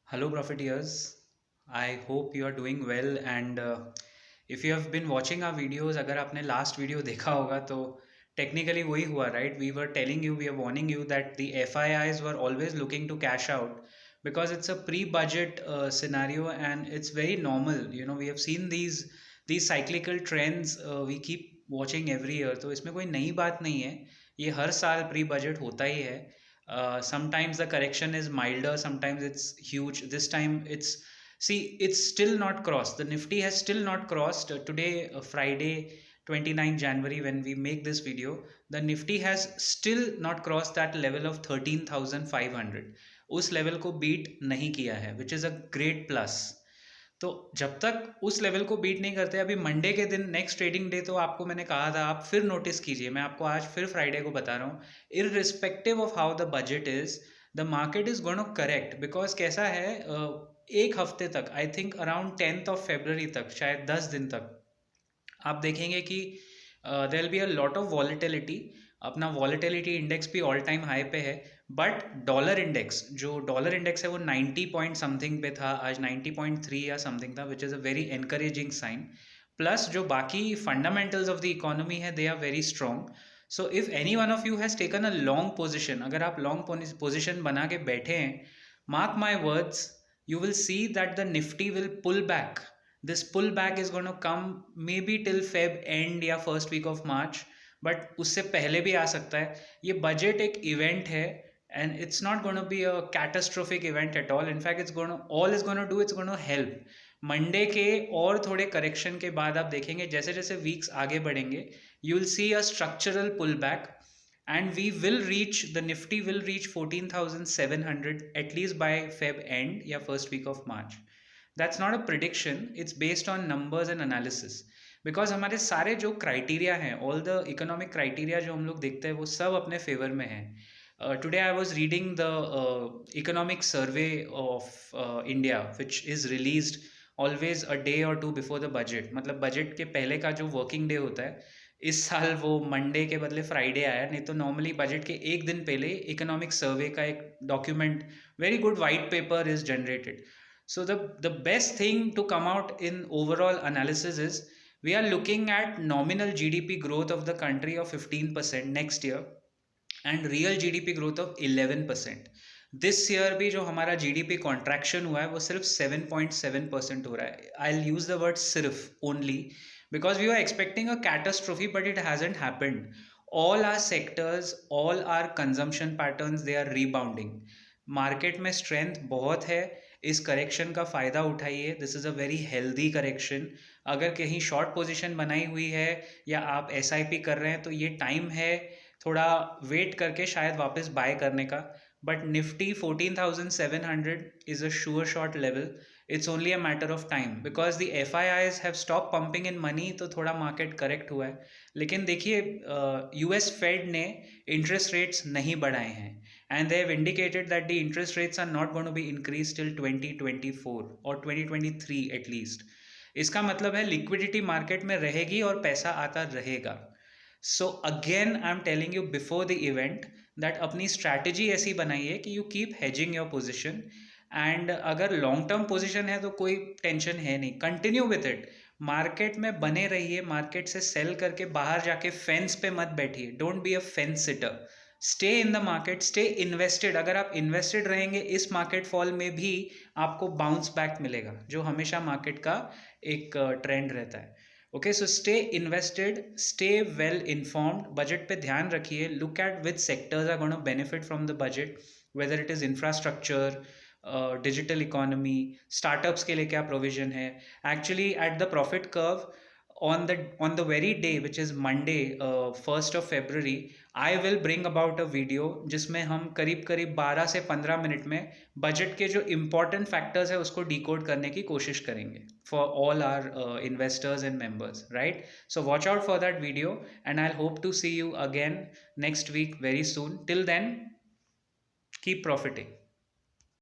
Hello, Profiteers. I hope you are doing well. And if you have been watching our videos, अगर आपने last video देखा होगा तो technically वही हुआ, right? We were telling you, we are warning you that the FIIs were always looking to cash out because it's a pre-budget scenario and it's very normal. We have seen these cyclical trends. We keep watching every year. तो इसमें कोई नई बात नहीं है. ये हर साल pre-budget होता ही है. Sometimes the correction is milder, sometimes it's huge. This time it's still not crossed. The Nifty has still not crossed. Today, Friday, 29 January, when we make this video, the Nifty has still not crossed that level of 13,500. उस level को beat नहीं किया है, which is a great plus. तो जब तक उस level को बीट नहीं करते, अभी मंडे के दिन नेक्स्ट ट्रेडिंग डे, तो आपको मैंने कहा था आप फिर नोटिस कीजिए, मैं आपको आज फिर फ्राइडे को बता रहा हूँ, irrespective of how the budget is, the market is going to correct. Because कैसा है, एक हफ्ते तक, I think around 10th of February तक, शायद 10 दिन तक आप देखेंगे कि there will be a lot of volatility. अपना वॉलेटिलिटी इंडेक्स भी ऑल टाइम हाई पे है, बट डॉलर इंडेक्स, जो डॉलर इंडेक्स है वो 90 पॉइंट समथिंग पे था, आज 90.3 या समथिंग था, which is a very encouraging sign. Plus जो बाकी फंडामेंटल्स ऑफ द इकोनॉमी है, they are very strong. So if any one of you has taken a long position, अगर आप लॉन्ग पोजिशन बना के बैठे हैं, mark my words, you will see that the Nifty will pull back. This pullback is going to come maybe till Feb end या first week of March, but उससे पहले भी आ सकता है. ये बजट एक इवेंट है and it's not going to be a catastrophic event at all. In fact, all is going to do, it's going to help. Monday के और थोड़े करेक्शन के बाद आप देखेंगे, जैसे जैसे वीक्स आगे बढ़ेंगे, you will see a structural pullback and the Nifty will reach 14,700 at least by Feb end या first week of March. That's not a prediction, it's based on numbers and analysis. Because हमारे सारे जो criteria हैं, all the economic criteria जो हम लोग देखते हैं, वो सब अपने फेवर में है. Today I was reading the economic survey of India which is released always a day और टू बिफोर द बजट. मतलब बजट के पहले का जो वर्किंग डे होता है, इस साल वो मंडे के बदले फ्राइडे आया. नहीं तो नॉर्मली बजट के एक दिन पहले इकोनॉमिक सर्वे का एक document, very good white paper is generated. So the best thing to come out in overall analysis is we are looking at nominal GDP growth of the country of 15% next year and real GDP growth of 11%. This year भी जो हमारा GDP contraction हुआ है वो सिर्फ 7.7% हो रहा है. I'll use the word सिर्फ only because we were expecting a catastrophe but it hasn't happened. All our sectors, all our consumption patterns, they are rebounding. Market में स्ट्रेंथ बहुत है, इस करेक्शन का फ़ायदा उठाइए. This is a very healthy correction. अगर कहीं शॉर्ट पोजीशन बनाई हुई है या आप एसआईपी कर रहे हैं तो ये टाइम है थोड़ा वेट करके शायद वापस बाय करने का. But Nifty 14,700 is a sure short level. It's only a matter of time because the F I eyes have stop pumping in money, तो थोड़ा मार्केट करेक्ट हुआ है. लेकिन देखिए, यूएस फेड ने इंटरेस्ट रेट्स नहीं बढ़ाए हैं and they have indicated that the interest rates are not going to be increased till 2024 or 2023 at least. इसका मतलब है लिक्विडिटी मार्केट में रहेगी और पैसा आता रहेगा. So again I am telling you before the event that अपनी स्ट्रैटेजी ऐसी बनाइए कि you keep hedging your position. And अगर लॉन्ग टर्म पोजिशन है तो कोई टेंशन है नहीं, कंटिन्यू विथ इट. मार्केट में बने रहिए, मार्केट से सेल करके बाहर जाके फेंस पे मत बैठिए. Don't be a fence sitter. Stay in the market, stay invested. अगर आप इन्वेस्टेड रहेंगे इस मार्केट फॉल में भी आपको बाउंस बैक मिलेगा, जो हमेशा मार्केट का एक ट्रेंड रहता है. Okay, so stay invested, stay well informed. Budget पे ध्यान रखिए. Look at which sectors are going to benefit from the budget, whether it is infrastructure, digital economy, startups के लिए क्या प्रोविजन है. Actually at the profit curve on the very day which is Monday, 1st of February, I will bring about a video जिसमें हम करीब करीब 12 से 15 minute में बजट के जो इम्पोर्टेंट फैक्टर्स है उसको डिकोड करने की कोशिश करेंगे for all our investors and members, right. So watch out for that video and I hope to see you again next week very soon. Till then, keep profiting.